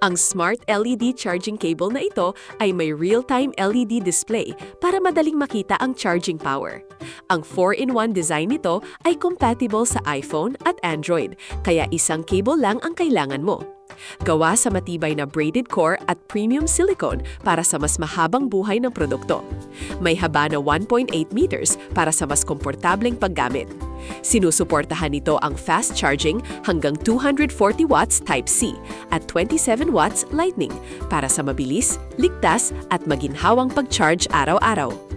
Ang smart LED charging cable na ito ay may real-time LED display para madaling makita ang charging power. Ang 4-in-1 design nito ay compatible sa iPhone at Android, kaya isang cable lang ang kailangan mo. Gawa sa matibay na braided core at premium silicone para sa mas mahabang buhay ng produkto. May haba na 1.8 meters para sa mas komportableng paggamit. Sinusuportahan nito ang fast charging hanggang 240 watts Type-C at 27 watts Lightning para sa mabilis, ligtas at maginhawang pag-charge araw-araw.